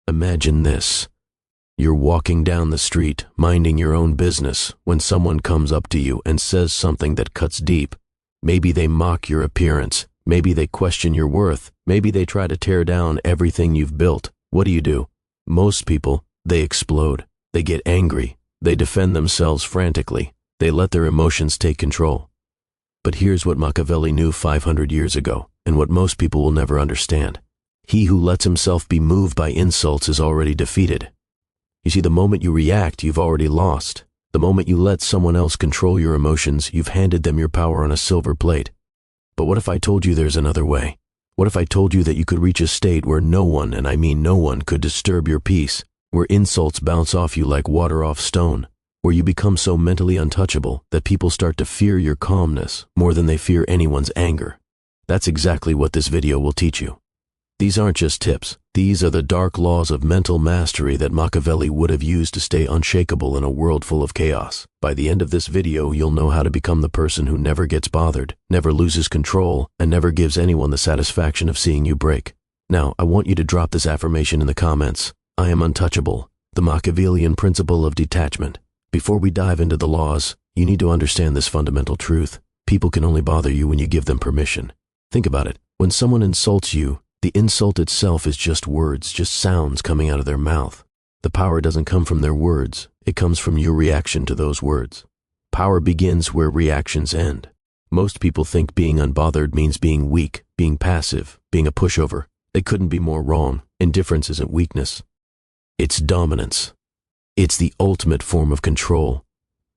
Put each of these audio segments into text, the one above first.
Imagine this. You're walking down the street, minding your own business, when someone comes up to you and says something that cuts deep. Maybe they mock your appearance. Maybe they question your worth. Maybe they try to tear down everything you've built. What do? Most people, they explode. They get angry. They defend themselves frantically. They let their emotions take control. But here's what Machiavelli knew 500 years ago, and what most people will never understand. He who lets himself be moved by insults is already defeated. You see, the moment you react, you've already lost. The moment you let someone else control your emotions, you've handed them your power on a silver plate. But what if I told you there's another way? What if I told you that you could reach a state where no one, and I mean no one, could disturb your peace, where insults bounce off you like water off stone, where you become so mentally untouchable that people start to fear your calmness more than they fear anyone's anger? That's exactly what this video will teach you. These aren't just tips. These are the dark laws of mental mastery that Machiavelli would have used to stay unshakable in a world full of chaos. By the end of this video, you'll know how to become the person who never gets bothered, never loses control, and never gives anyone the satisfaction of seeing you break. Now, I want you to drop this affirmation in the comments. I am untouchable, the Machiavellian principle of detachment. Before we dive into the laws, you need to understand this fundamental truth. People can only bother you when you give them permission. Think about it. When someone insults you, the insult itself is just words, just sounds coming out of their mouth. The power doesn't come from their words. It comes from your reaction to those words. Power begins where reactions end. Most people think being unbothered means being weak, being passive, being a pushover. They couldn't be more wrong. Indifference isn't weakness. It's dominance. It's the ultimate form of control.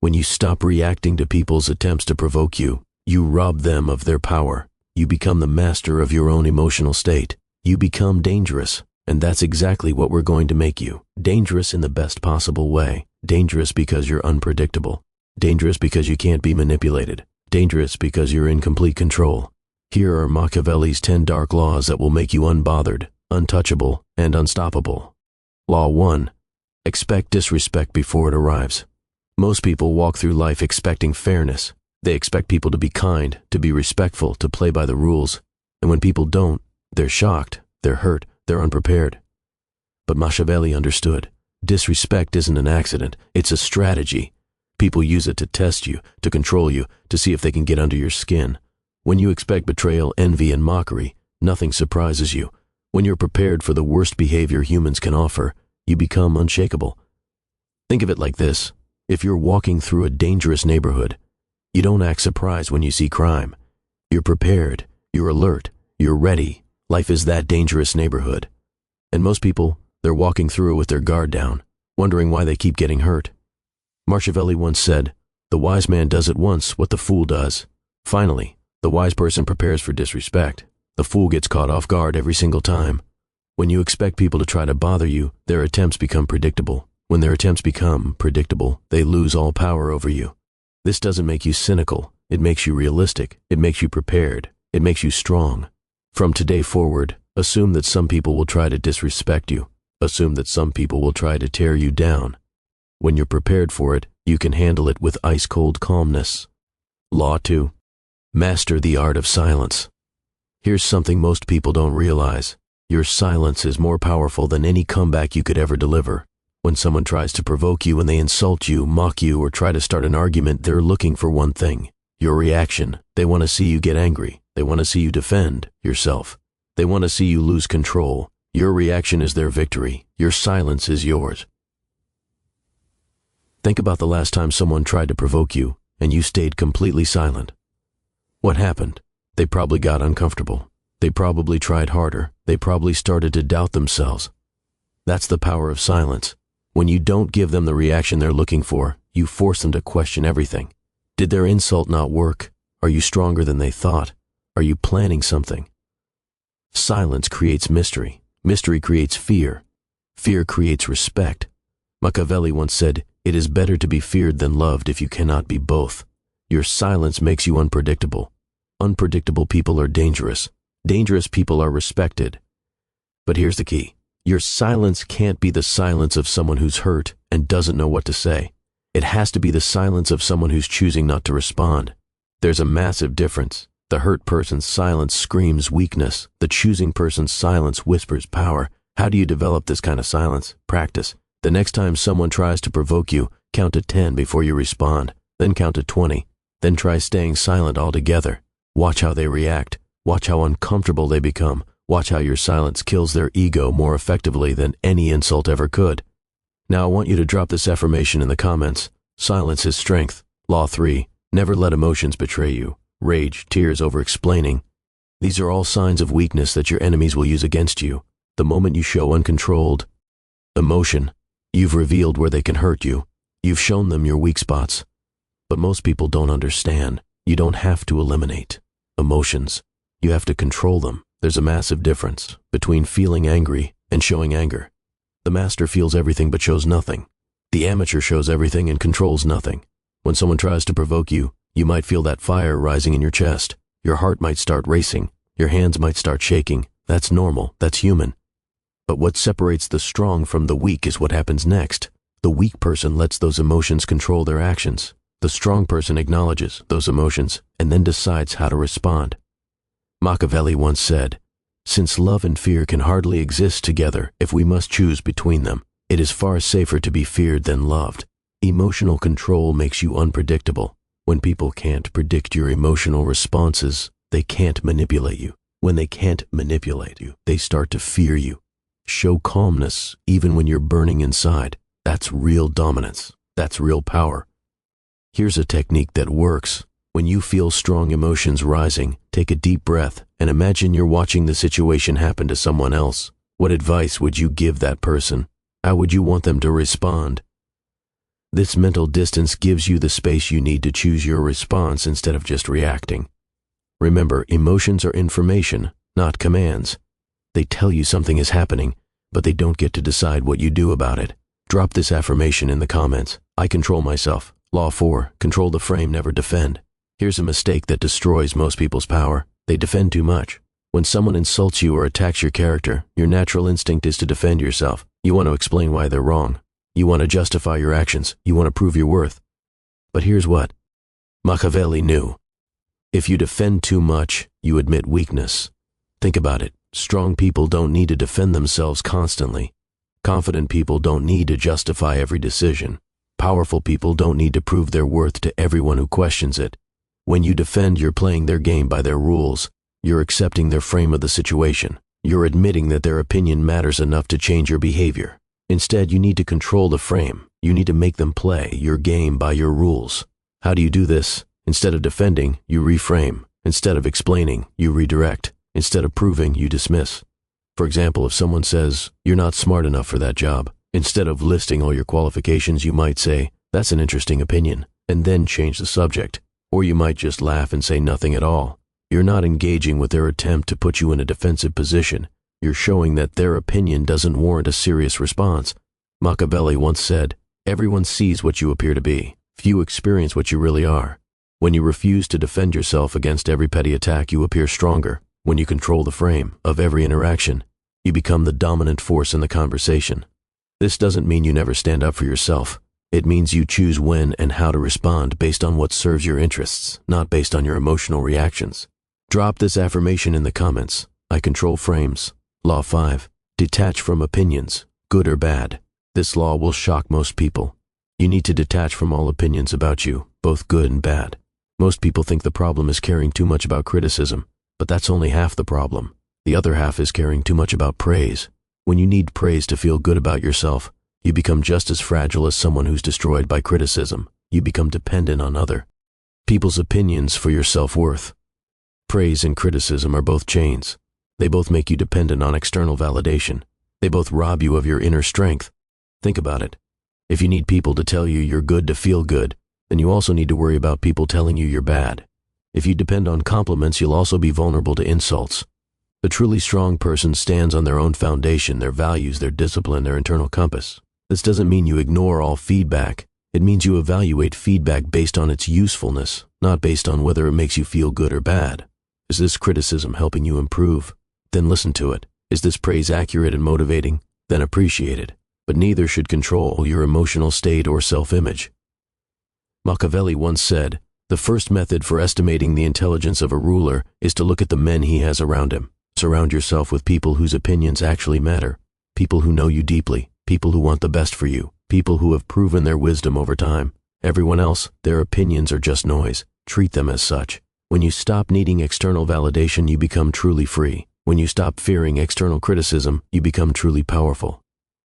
When you stop reacting to people's attempts to provoke you, you rob them of their power. You become the master of your own emotional state. You become dangerous, and that's exactly what we're going to make you. Dangerous in the best possible way. Dangerous because you're unpredictable. Dangerous because you can't be manipulated. Dangerous because you're in complete control. Here are Machiavelli's 10 dark laws that will make you unbothered, untouchable, and unstoppable. Law 1. Expect disrespect before it arrives. Most people walk through life expecting fairness. They expect people to be kind, to be respectful, to play by the rules. And when people don't, they're shocked, they're hurt, they're unprepared. But Machiavelli understood. Disrespect isn't an accident, it's a strategy. People use it to test you, to control you, to see if they can get under your skin. When you expect betrayal, envy, and mockery, nothing surprises you. When you're prepared for the worst behavior humans can offer, you become unshakable. Think of it like this. If you're walking through a dangerous neighborhood, you don't act surprised when you see crime. You're prepared, you're alert, you're ready. Life is that dangerous neighborhood. And most people, they're walking through it with their guard down, wondering why they keep getting hurt. Machiavelli once said, "The wise man does at once what the fool does." Finally, the wise person prepares for disrespect. The fool gets caught off guard every single time. When you expect people to try to bother you, their attempts become predictable. When their attempts become predictable, they lose all power over you. This doesn't make you cynical. It makes you realistic. It makes you prepared. It makes you strong. From today forward, assume that some people will try to disrespect you. Assume that some people will try to tear you down. When you're prepared for it, you can handle it with ice-cold calmness. Law 2. Master the art of silence. Here's something most people don't realize. Your silence is more powerful than any comeback you could ever deliver. When someone tries to provoke you and they insult you, mock you, or try to start an argument, they're looking for one thing: your reaction. They want to see you get angry. They want to see you defend yourself. They want to see you lose control. Your reaction is their victory. Your silence is yours. Think about the last time someone tried to provoke you and you stayed completely silent. What happened? They probably got uncomfortable. They probably tried harder. They probably started to doubt themselves. That's the power of silence. When you don't give them the reaction they're looking for, you force them to question everything. Did their insult not work? Are you stronger than they thought? Are you planning something? Silence creates mystery. Mystery creates fear. Fear creates respect. Machiavelli once said, "It is better to be feared than loved if you cannot be both." Your silence makes you unpredictable. Unpredictable people are dangerous. Dangerous people are respected. But here's the key. Your silence can't be the silence of someone who's hurt and doesn't know what to say. It has to be the silence of someone who's choosing not to respond. There's a massive difference. The hurt person's silence screams weakness. The choosing person's silence whispers power. How do you develop this kind of silence? Practice. The next time someone tries to provoke you, count to 10 before you respond, then count to 20. Then try staying silent altogether. Watch how they react. Watch how uncomfortable they become. Watch how your silence kills their ego more effectively than any insult ever could. Now I want you to drop this affirmation in the comments. Silence is strength. Law 3. Never let emotions betray you. Rage, tears, over-explaining. These are all signs of weakness that your enemies will use against you. The moment you show uncontrolled emotion, you've revealed where they can hurt you. You've shown them your weak spots. But most people don't understand. You don't have to eliminate emotions. You have to control them. There's a massive difference between feeling angry and showing anger. The master feels everything but shows nothing. The amateur shows everything and controls nothing. When someone tries to provoke you, you might feel that fire rising in your chest. Your heart might start racing. Your hands might start shaking. That's normal. That's human. But what separates the strong from the weak is what happens next. The weak person lets those emotions control their actions. The strong person acknowledges those emotions and then decides how to respond. Machiavelli once said, "Since love and fear can hardly exist together if we must choose between them, it is far safer to be feared than loved." Emotional control makes you unpredictable. When people can't predict your emotional responses, they can't manipulate you. When they can't manipulate you, they start to fear you. Show calmness even when you're burning inside. That's real dominance. That's real power. Here's a technique that works. When you feel strong emotions rising, take a deep breath and imagine you're watching the situation happen to someone else. What advice would you give that person? How would you want them to respond? This mental distance gives you the space you need to choose your response instead of just reacting. Remember, emotions are information, not commands. They tell you something is happening, but they don't get to decide what you do about it. Drop this affirmation in the comments. I control myself. Law 4. Control the frame, never defend. Here's a mistake that destroys most people's power. They defend too much. When someone insults you or attacks your character, your natural instinct is to defend yourself. You want to explain why they're wrong. You want to justify your actions. You want to prove your worth. But here's what Machiavelli knew. If you defend too much, you admit weakness. Think about it. Strong people don't need to defend themselves constantly. Confident people don't need to justify every decision. Powerful people don't need to prove their worth to everyone who questions it. When you defend, you're playing their game by their rules. You're accepting their frame of the situation. You're admitting that their opinion matters enough to change your behavior. Instead, you need to control the frame. You need to make them play your game by your rules. How do you do this? Instead of defending, you reframe. Instead of explaining, you redirect. Instead of proving, you dismiss. For example, if someone says, "You're not smart enough for that job," instead of listing all your qualifications, you might say, "That's an interesting opinion," and then change the subject. Or you might just laugh and say nothing at all. You're not engaging with their attempt to put you in a defensive position. You're showing that their opinion doesn't warrant a serious response. Machiavelli once said, "Everyone sees what you appear to be. Few experience what you really are." When you refuse to defend yourself against every petty attack, you appear stronger. When you control the frame of every interaction, you become the dominant force in the conversation. This doesn't mean you never stand up for yourself. It means you choose when and how to respond based on what serves your interests, not based on your emotional reactions. Drop this affirmation in the comments. I control frames. Law 5. Detach from opinions, good or bad. This law will shock most people. You need to detach from all opinions about you, both good and bad. Most people think the problem is caring too much about criticism, but that's only half the problem. The other half is caring too much about praise. When you need praise to feel good about yourself, you become just as fragile as someone who's destroyed by criticism. You become dependent on other people's opinions for your self-worth. Praise and criticism are both chains. They both make you dependent on external validation. They both rob you of your inner strength. Think about it. If you need people to tell you you're good to feel good, then you also need to worry about people telling you you're bad. If you depend on compliments, you'll also be vulnerable to insults. The truly strong person stands on their own foundation, their values, their discipline, their internal compass. This doesn't mean you ignore all feedback. It means you evaluate feedback based on its usefulness, not based on whether it makes you feel good or bad. Is this criticism helping you improve? Then listen to it. Is this praise accurate and motivating? Then appreciate it. But neither should control your emotional state or self-image. Machiavelli once said, "The first method for estimating the intelligence of a ruler is to look at the men he has around him. Surround yourself with people whose opinions actually matter. people who know you deeply, people who want the best for you, people who have proven their wisdom over time. Everyone else, their opinions are just noise. Treat them as such. When you stop needing external validation, you become truly free. When you stop fearing external criticism, you become truly powerful.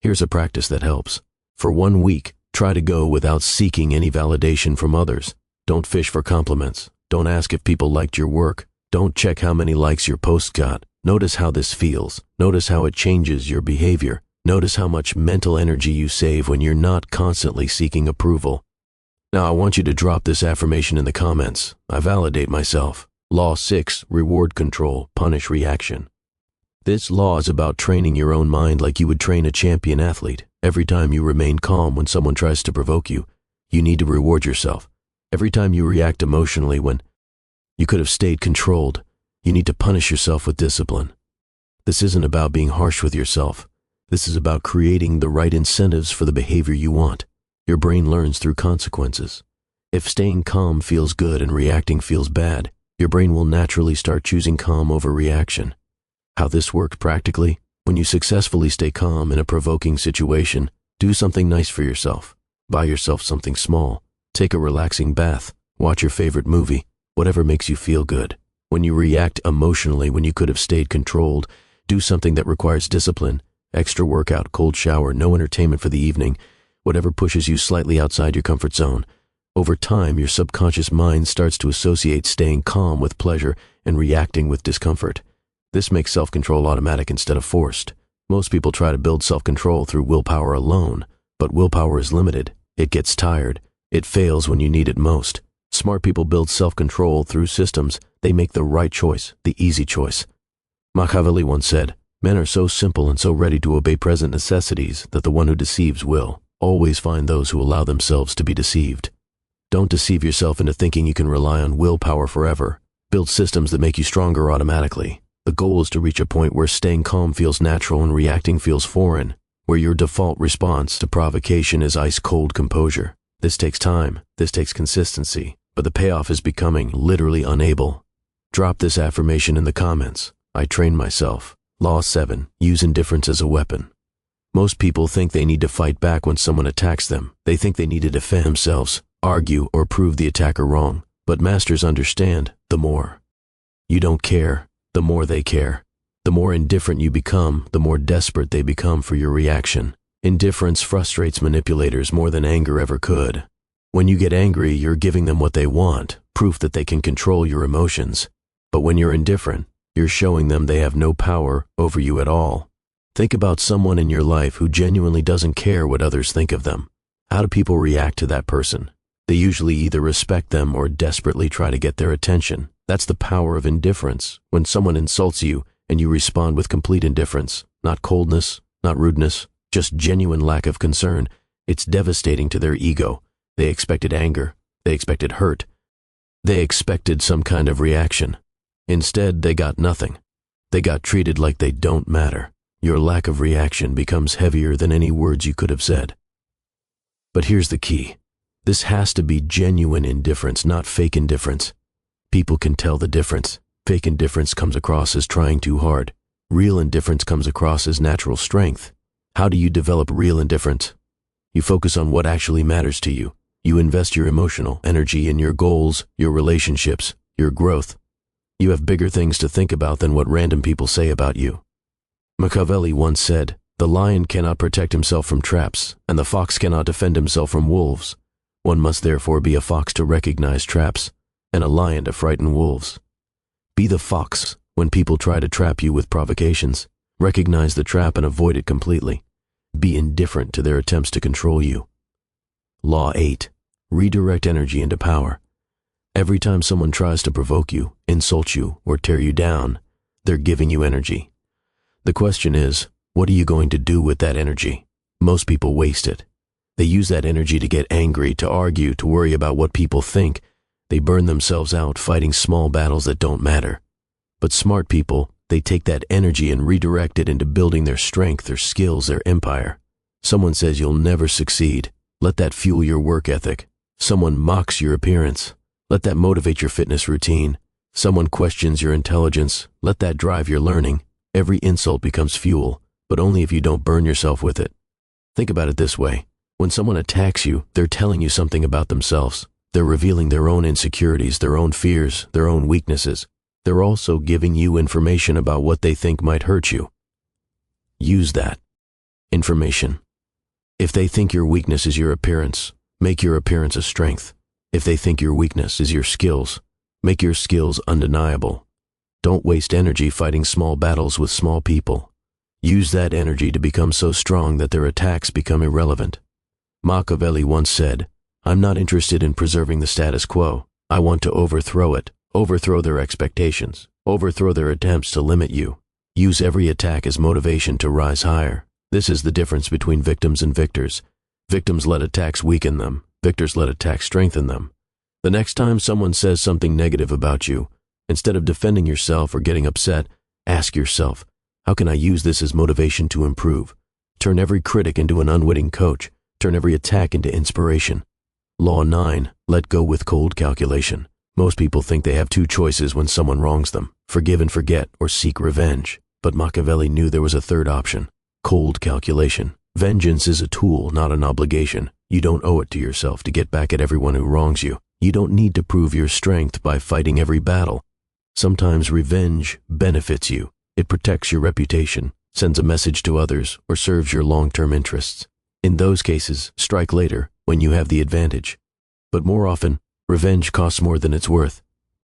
Here's a practice that helps. For 1 week, try to go without seeking any validation from others. Don't fish for compliments. Don't ask if people liked your work. Don't check how many likes your post got. Notice how this feels. Notice how it changes your behavior. Notice how much mental energy you save when you're not constantly seeking approval. Now I want you to drop this affirmation in the comments. I validate myself. Law 6, reward control, punish reaction. This law is about training your own mind like you would train a champion athlete. Every time you remain calm when someone tries to provoke you, you need to reward yourself. Every time you react emotionally when you could have stayed controlled, you need to punish yourself with discipline. This isn't about being harsh with yourself. This is about creating the right incentives for the behavior you want. Your brain learns through consequences. If staying calm feels good and reacting feels bad, your brain will naturally start choosing calm over reaction. How this works practically? When you successfully stay calm in a provoking situation, do something nice for yourself. Buy yourself something small. Take a relaxing bath. Watch your favorite movie. Whatever makes you feel good. When you react emotionally when you could have stayed controlled, do something that requires discipline. Extra workout, cold shower, no entertainment for the evening. Whatever pushes you slightly outside your comfort zone. Over time, your subconscious mind starts to associate staying calm with pleasure and reacting with discomfort. This makes self-control automatic instead of forced. Most people try to build self-control through willpower alone, but willpower is limited. It gets tired. It fails when you need it most. Smart people build self-control through systems. They make the right choice, the easy choice. Machiavelli once said, "Men are so simple and so ready to obey present necessities that the one who deceives will always find those who allow themselves to be deceived." Don't deceive yourself into thinking you can rely on willpower forever. Build systems that make you stronger automatically. The goal is to reach a point where staying calm feels natural and reacting feels foreign, where your default response to provocation is ice-cold composure. This takes time, this takes consistency, but the payoff is becoming literally unable. Drop this affirmation in the comments. I train myself. Law 7, use indifference as a weapon. Most people think they need to fight back when someone attacks them. They think they need to defend themselves, argue, or prove the attacker wrong. But masters understand, the more you don't care, the more they care. The more indifferent you become, the more desperate they become for your reaction. Indifference frustrates manipulators more than anger ever could. When you get angry, you're giving them what they want, proof that they can control your emotions. But when you're indifferent, you're showing them they have no power over you at all. Think about someone in your life who genuinely doesn't care what others think of them. How do people react to that person? They usually either respect them or desperately try to get their attention. That's the power of indifference. When someone insults you and you respond with complete indifference, not coldness, not rudeness, just genuine lack of concern, it's devastating to their ego. They expected anger. They expected hurt. They expected some kind of reaction. Instead, they got nothing. They got treated like they don't matter. Your lack of reaction becomes heavier than any words you could have said. But here's the key. This has to be genuine indifference, not fake indifference. People can tell the difference. Fake indifference comes across as trying too hard. Real indifference comes across as natural strength. How do you develop real indifference? You focus on what actually matters to you. You invest your emotional energy in your goals, your relationships, your growth. You have bigger things to think about than what random people say about you. Machiavelli once said, "The lion cannot protect himself from traps, and the fox cannot defend himself from wolves. One must therefore be a fox to recognize traps, and a lion to frighten wolves." Be the fox when people try to trap you with provocations. Recognize the trap and avoid it completely. Be indifferent to their attempts to control you. Law 8. Redirect energy into power. Every time someone tries to provoke you, insult you, or tear you down, they're giving you energy. The question is, what are you going to do with that energy? Most people waste it. They use that energy to get angry, to argue, to worry about what people think. They burn themselves out fighting small battles that don't matter. But smart people, they take that energy and redirect it into building their strength, their skills, their empire. Someone says you'll never succeed. Let that fuel your work ethic. Someone mocks your appearance. Let that motivate your fitness routine. Someone questions your intelligence. Let that drive your learning. Every insult becomes fuel. but only if you don't burn yourself with it. Think about it this way. When someone attacks you, they're telling you something about themselves. They're revealing their own insecurities, their own fears, their own weaknesses. They're also giving you information about what they think might hurt you. Use that information. If they think your weakness is your appearance, make your appearance a strength. If they think your weakness is your skills, make your skills undeniable. Don't waste energy fighting small battles with small people. Use that energy to become so strong that their attacks become irrelevant. Machiavelli once said, "I'm not interested in preserving the status quo. I want to overthrow it, overthrow their expectations, overthrow their attempts to limit you. Use every attack as motivation to rise higher." This is the difference between victims and victors. Victims let attacks weaken them. Victors let attacks strengthen them. The next time someone says something negative about you, instead of defending yourself or getting upset, ask yourself, how can I use this as motivation to improve? Turn every critic into an unwitting coach. Turn every attack into inspiration. Law 9, let go with cold calculation. Most people think they have two choices when someone wrongs them, forgive and forget or seek revenge. But Machiavelli knew there was a third option, cold calculation. Vengeance is a tool, not an obligation. You don't owe it to yourself to get back at everyone who wrongs you. You don't need to prove your strength by fighting every battle. Sometimes revenge benefits you. It protects your reputation, sends a message to others, or serves your long-term interests. In those cases, strike later, when you have the advantage. But more often, revenge costs more than it's worth.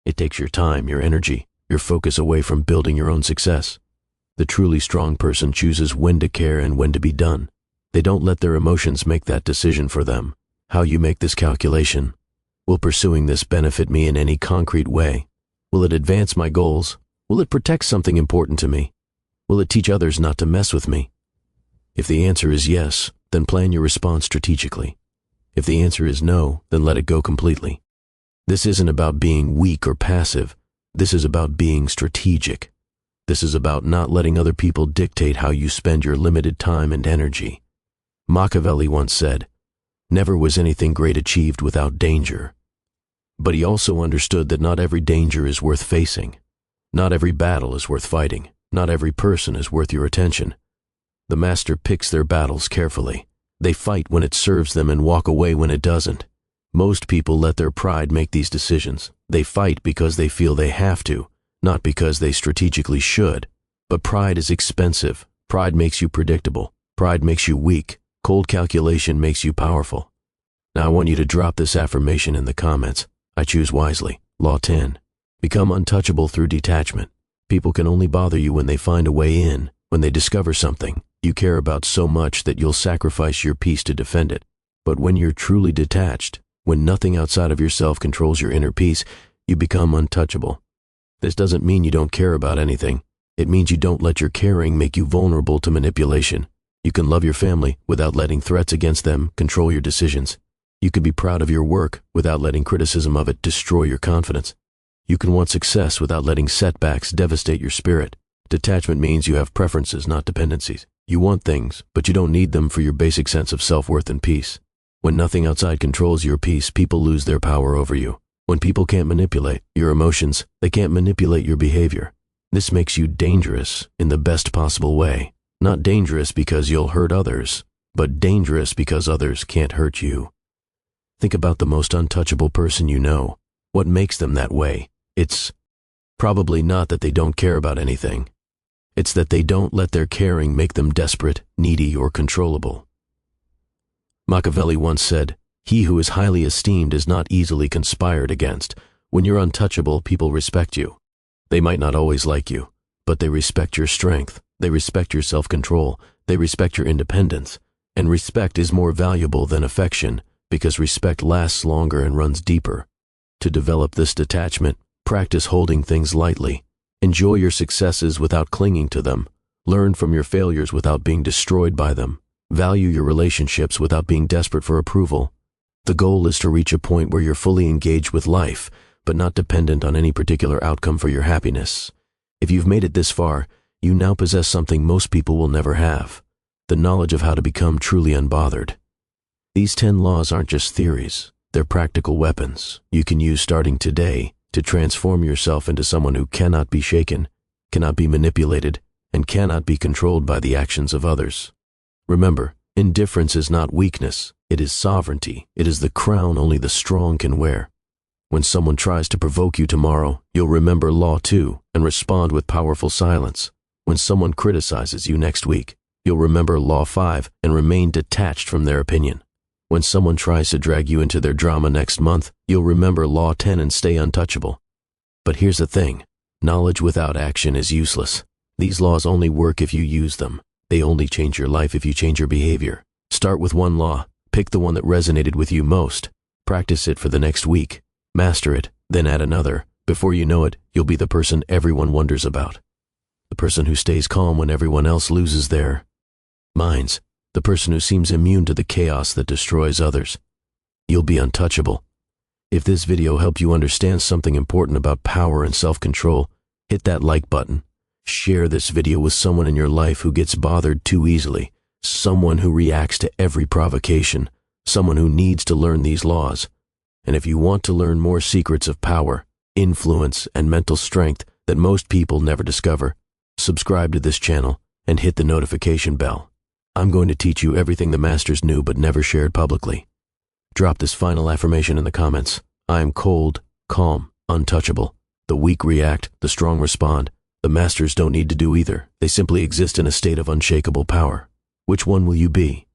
It takes your time, your energy, your focus away from building your own success. The truly strong person chooses when to care and when to be done. They don't let their emotions make that decision for them. How you make this calculation? Will pursuing this benefit me in any concrete way? Will it advance my goals? Will it protect something important to me? Will it teach others not to mess with me? If the answer is yes, then plan your response strategically. If the answer is no, then let it go completely. This isn't about being weak or passive. This is about being strategic. This is about not letting other people dictate how you spend your limited time and energy. Machiavelli once said, "Never was anything great achieved without danger." But he also understood that not every danger is worth facing. Not every battle is worth fighting. Not every person is worth your attention. The master picks their battles carefully. They fight when it serves them and walk away when it doesn't. Most people let their pride make these decisions. They fight because they feel they have to, not because they strategically should. But pride is expensive. Pride makes you predictable. Pride makes you weak. Cold calculation makes you powerful. Now I want you to drop this affirmation in the comments. I choose wisely. Law 10. Become untouchable through detachment. People can only bother you when they find a way in, when they discover something you care about so much that you'll sacrifice your peace to defend it. But when you're truly detached, when nothing outside of yourself controls your inner peace, you become untouchable. This doesn't mean you don't care about anything. It means you don't let your caring make you vulnerable to manipulation. You can love your family without letting threats against them control your decisions. You can be proud of your work without letting criticism of it destroy your confidence. You can want success without letting setbacks devastate your spirit. Detachment means you have preferences, not dependencies. You want things, but you don't need them for your basic sense of self-worth and peace. When nothing outside controls your peace, people lose their power over you. When people can't manipulate your emotions, they can't manipulate your behavior. This makes you dangerous in the best possible way. Not dangerous because you'll hurt others, but dangerous because others can't hurt you. Think about the most untouchable person you know. What makes them that way? It's probably not that they don't care about anything. It's that they don't let their caring make them desperate, needy, or controllable. Machiavelli once said, "He who is highly esteemed is not easily conspired against." When you're untouchable, people respect you. They might not always like you, but they respect your strength. They respect your self-control. They respect your independence. And respect is more valuable than affection, because respect lasts longer and runs deeper. To develop this detachment, practice holding things lightly. Enjoy your successes without clinging to them. Learn from your failures without being destroyed by them. Value your relationships without being desperate for approval. The goal is to reach a point where you're fully engaged with life, but not dependent on any particular outcome for your happiness. If you've made it this far, you now possess something most people will never have: the knowledge of how to become truly unbothered. These 10 laws aren't just theories. They're practical weapons you can use starting today to transform yourself into someone who cannot be shaken, cannot be manipulated, and cannot be controlled by the actions of others. Remember, indifference is not weakness, it is sovereignty. It is the crown only the strong can wear. When someone tries to provoke you tomorrow, you'll remember Law 2 and respond with powerful silence. When someone criticizes you next week, you'll remember Law 5 and remain detached from their opinion. When someone tries to drag you into their drama next month, you'll remember Law 10 and stay untouchable. But here's the thing, knowledge without action is useless. These laws only work if you use them. They only change your life if you change your behavior. Start with one law, pick the one that resonated with you most. Practice it for the next week. Master it, then add another. Before you know it, you'll be the person everyone wonders about. The person who stays calm when everyone else loses their minds. The person who seems immune to the chaos that destroys others. You'll be untouchable. If this video helped you understand something important about power and self-control, hit that like button. Share this video with someone in your life who gets bothered too easily, someone who reacts to every provocation, someone who needs to learn these laws. And if you want to learn more secrets of power, influence, and mental strength that most people never discover, subscribe to this channel and hit the notification bell. I'm going to teach you everything the masters knew but never shared publicly. Drop this final affirmation in the comments. I am cold, calm, untouchable. The weak react, the strong respond. The masters don't need to do either. They simply exist in a state of unshakable power. Which one will you be?